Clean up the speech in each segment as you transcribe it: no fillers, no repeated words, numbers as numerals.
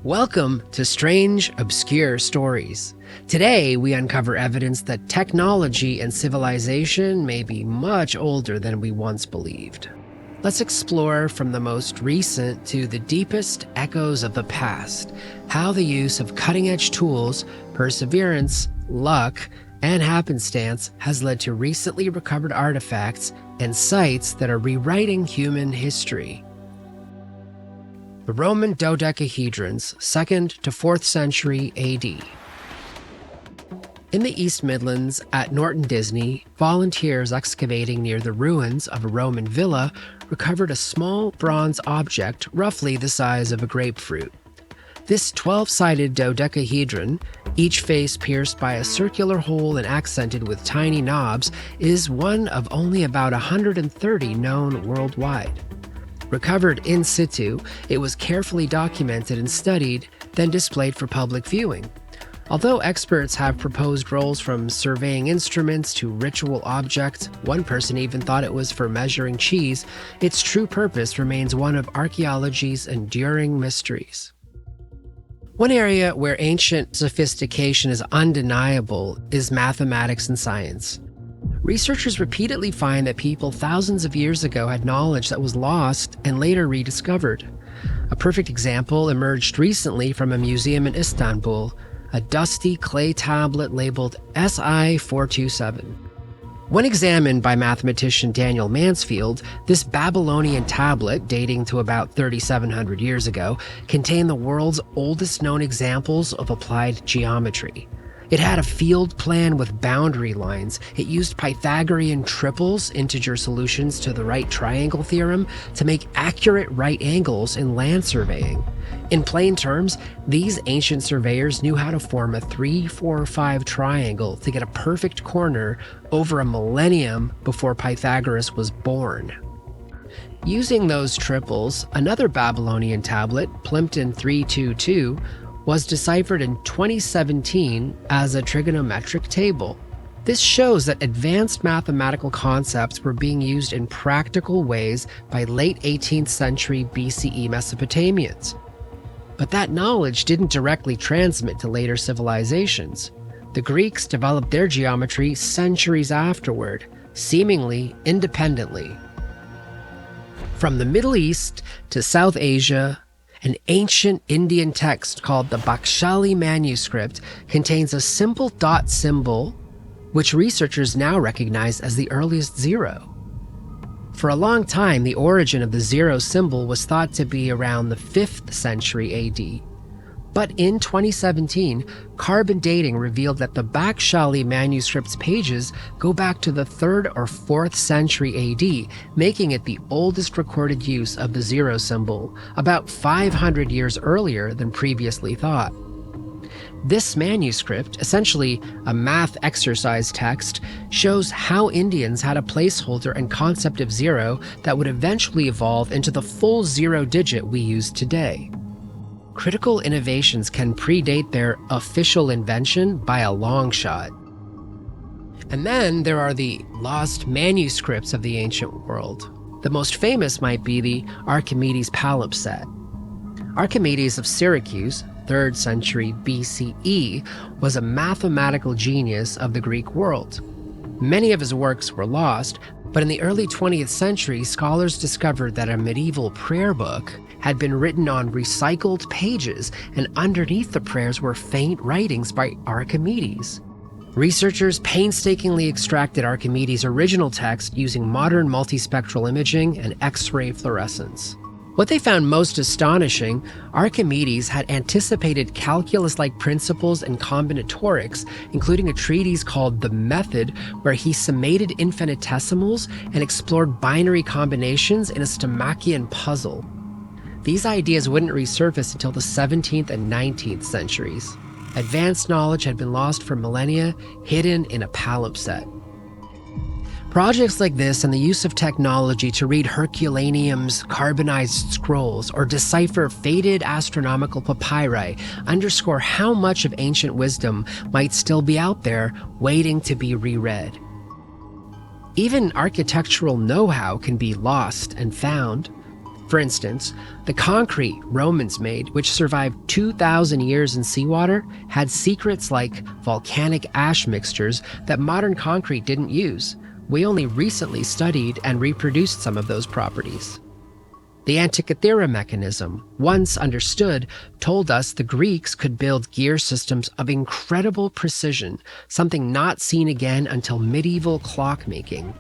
Welcome to Strange, Obscure Stories. Today, we uncover evidence that technology and civilization may be much older than we once believed. Let's explore from the most recent to the deepest echoes of the past, how the use of cutting-edge tools, perseverance, luck, and happenstance has led to recently recovered artifacts and sites that are rewriting human history. The Roman Dodecahedrons, 2nd to 4th century AD. In the East Midlands at Norton Disney, volunteers excavating near the ruins of a Roman villa recovered a small bronze object roughly the size of a grapefruit. This 12-sided dodecahedron, each face pierced by a circular hole and accented with tiny knobs, is one of only about 130 known worldwide. Recovered in situ, it was carefully documented and studied, then displayed for public viewing. Although experts have proposed roles from surveying instruments to ritual objects, one person even thought it was for measuring cheese, its true purpose remains one of archaeology's enduring mysteries. One area where ancient sophistication is undeniable is mathematics and science. Researchers repeatedly find that people thousands of years ago had knowledge that was lost and later rediscovered. A perfect example emerged recently from a museum in Istanbul, a dusty clay tablet labeled SI-427. When examined by mathematician Daniel Mansfield, this Babylonian tablet, dating to about 3,700 years ago, contained the world's oldest known examples of applied geometry. It had a field plan with boundary lines. It used Pythagorean triples, integer solutions to the right triangle theorem, to make accurate right angles in land surveying. In plain terms, these ancient surveyors knew how to form a 3-4-5 triangle to get a perfect corner over a millennium before Pythagoras was born. Using those triples, another Babylonian tablet, Plimpton 322, was deciphered in 2017 as a trigonometric table. This shows that advanced mathematical concepts were being used in practical ways by late 18th century BCE Mesopotamians. But that knowledge didn't directly transmit to later civilizations. The Greeks developed their geometry centuries afterward, seemingly independently. From the Middle East to South Asia, an ancient Indian text called the Bakhshali manuscript contains a simple dot symbol, which researchers now recognize as the earliest zero. For a long time, the origin of the zero symbol was thought to be around the 5th century AD. But in 2017, carbon dating revealed that the Bakhshali manuscript's pages go back to the 3rd or 4th century AD, making it the oldest recorded use of the zero symbol, about 500 years earlier than previously thought. This manuscript, essentially a math exercise text, shows how Indians had a placeholder and concept of zero that would eventually evolve into the full zero digit we use today. Critical innovations can predate their official invention by a long shot. And then there are the lost manuscripts of the ancient world. The most famous might be the Archimedes palimpsest. Archimedes of Syracuse, 3rd century BCE, was a mathematical genius of the Greek world. Many of his works were lost, but in the early 20th century, scholars discovered that a medieval prayer book had been written on recycled pages, and underneath the prayers were faint writings by Archimedes. Researchers painstakingly extracted Archimedes' original text using modern multispectral imaging and X-ray fluorescence. What they found most astonishing, Archimedes had anticipated calculus-like principles and combinatorics, including a treatise called The Method, where he summated infinitesimals and explored binary combinations in a Stomachian puzzle. These ideas wouldn't resurface until the 17th and 19th centuries. Advanced knowledge had been lost for millennia, hidden in a palimpsest. Projects like this and the use of technology to read Herculaneum's carbonized scrolls or decipher faded astronomical papyri underscore how much of ancient wisdom might still be out there waiting to be reread. Even architectural know-how can be lost and found. For instance, the concrete Romans made, which survived 2,000 years in seawater, had secrets like volcanic ash mixtures that modern concrete didn't use. We only recently studied and reproduced some of those properties. The Antikythera mechanism, once understood, told us the Greeks could build gear systems of incredible precision, something not seen again until medieval clockmaking.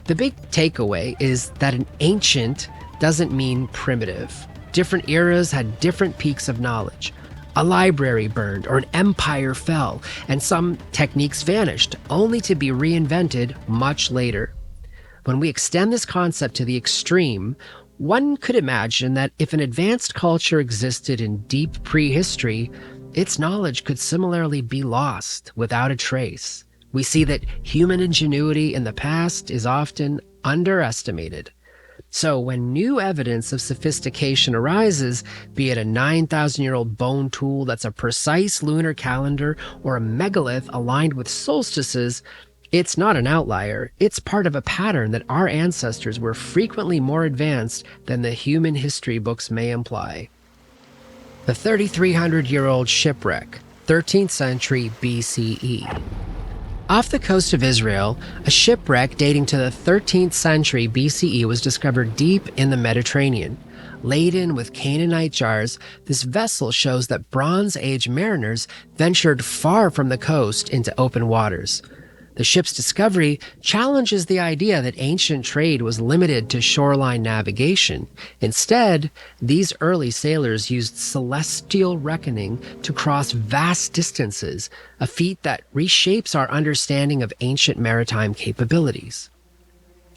The big takeaway is that an ancient doesn't mean primitive. Different eras had different peaks of knowledge. A library burned or an empire fell, and some techniques vanished, only to be reinvented much later. When we extend this concept to the extreme, one could imagine that if an advanced culture existed in deep prehistory, its knowledge could similarly be lost without a trace. We see that human ingenuity in the past is often underestimated. So when new evidence of sophistication arises, be it a 9,000-year-old bone tool that's a precise lunar calendar or a megalith aligned with solstices, it's not an outlier. It's part of a pattern that our ancestors were frequently more advanced than the human history books may imply. The 3,300-year-old shipwreck, 13th century BCE. Off the coast of Israel, a shipwreck dating to the 13th century BCE was discovered deep in the Mediterranean. Laden with Canaanite jars, this vessel shows that Bronze Age mariners ventured far from the coast into open waters. The ship's discovery challenges the idea that ancient trade was limited to shoreline navigation. Instead, these early sailors used celestial reckoning to cross vast distances, a feat that reshapes our understanding of ancient maritime capabilities.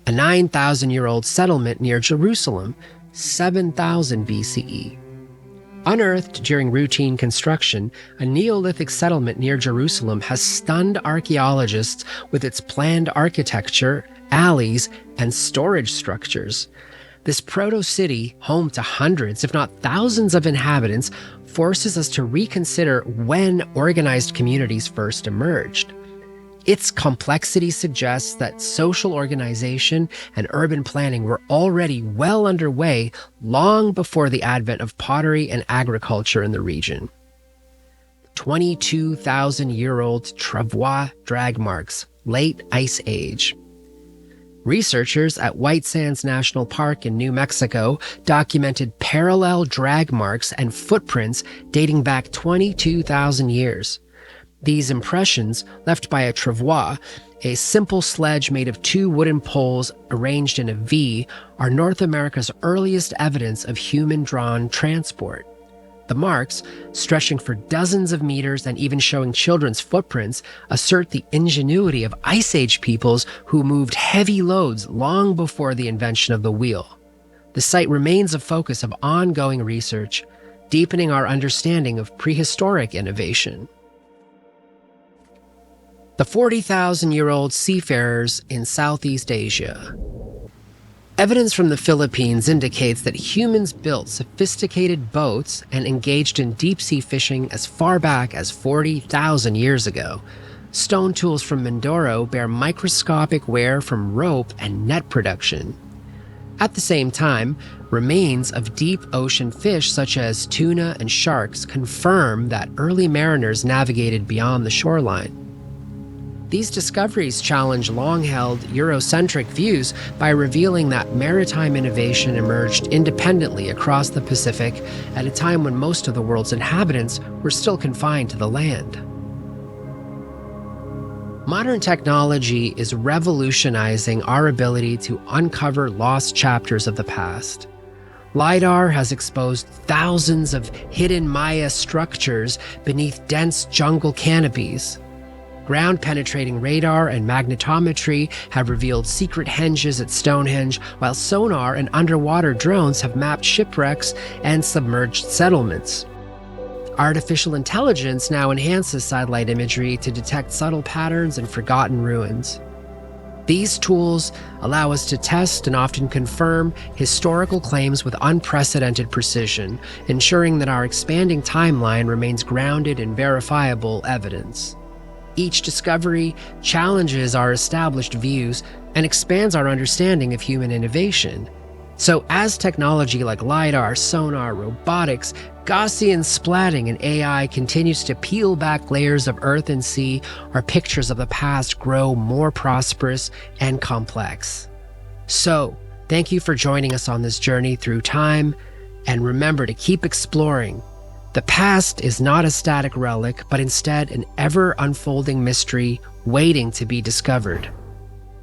A 9,000-year-old settlement near Jerusalem, 7,000 BCE. Unearthed during routine construction, a Neolithic settlement near Jerusalem has stunned archaeologists with its planned architecture, alleys, and storage structures. This proto-city, home to hundreds, if not thousands of inhabitants, forces us to reconsider when organized communities first emerged. Its complexity suggests that social organization and urban planning were already well underway long before the advent of pottery and agriculture in the region. 22,000-year-old travois drag marks, late Ice Age. Researchers at White Sands National Park in New Mexico documented parallel drag marks and footprints dating back 22,000 years. These impressions, left by a travois, a simple sledge made of two wooden poles arranged in a V, are North America's earliest evidence of human-drawn transport. The marks, stretching for dozens of meters and even showing children's footprints, assert the ingenuity of Ice Age peoples who moved heavy loads long before the invention of the wheel. The site remains a focus of ongoing research, deepening our understanding of prehistoric innovation. The 40,000-year-old seafarers in Southeast Asia. Evidence from the Philippines indicates that humans built sophisticated boats and engaged in deep-sea fishing as far back as 40,000 years ago. Stone tools from Mindoro bear microscopic wear from rope and net production. At the same time, remains of deep ocean fish such as tuna and sharks confirm that early mariners navigated beyond the shoreline. These discoveries challenge long-held Eurocentric views by revealing that maritime innovation emerged independently across the Pacific at a time when most of the world's inhabitants were still confined to the land. Modern technology is revolutionizing our ability to uncover lost chapters of the past. LiDAR has exposed thousands of hidden Maya structures beneath dense jungle canopies. Ground-penetrating radar and magnetometry have revealed secret henges at Stonehenge, while sonar and underwater drones have mapped shipwrecks and submerged settlements. Artificial intelligence now enhances satellite imagery to detect subtle patterns and forgotten ruins. These tools allow us to test and often confirm historical claims with unprecedented precision, ensuring that our expanding timeline remains grounded in verifiable evidence. Each discovery challenges our established views and expands our understanding of human innovation. So, as technology like LiDAR, sonar, robotics, Gaussian splatting, and AI continues to peel back layers of Earth and sea, our pictures of the past grow more prosperous and complex. So, thank you for joining us on this journey through time, and remember to keep exploring. The past is not a static relic, but instead an ever unfolding mystery waiting to be discovered.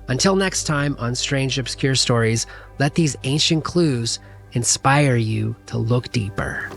Until next time on Strange Obscure Stories, let these ancient clues inspire you to look deeper.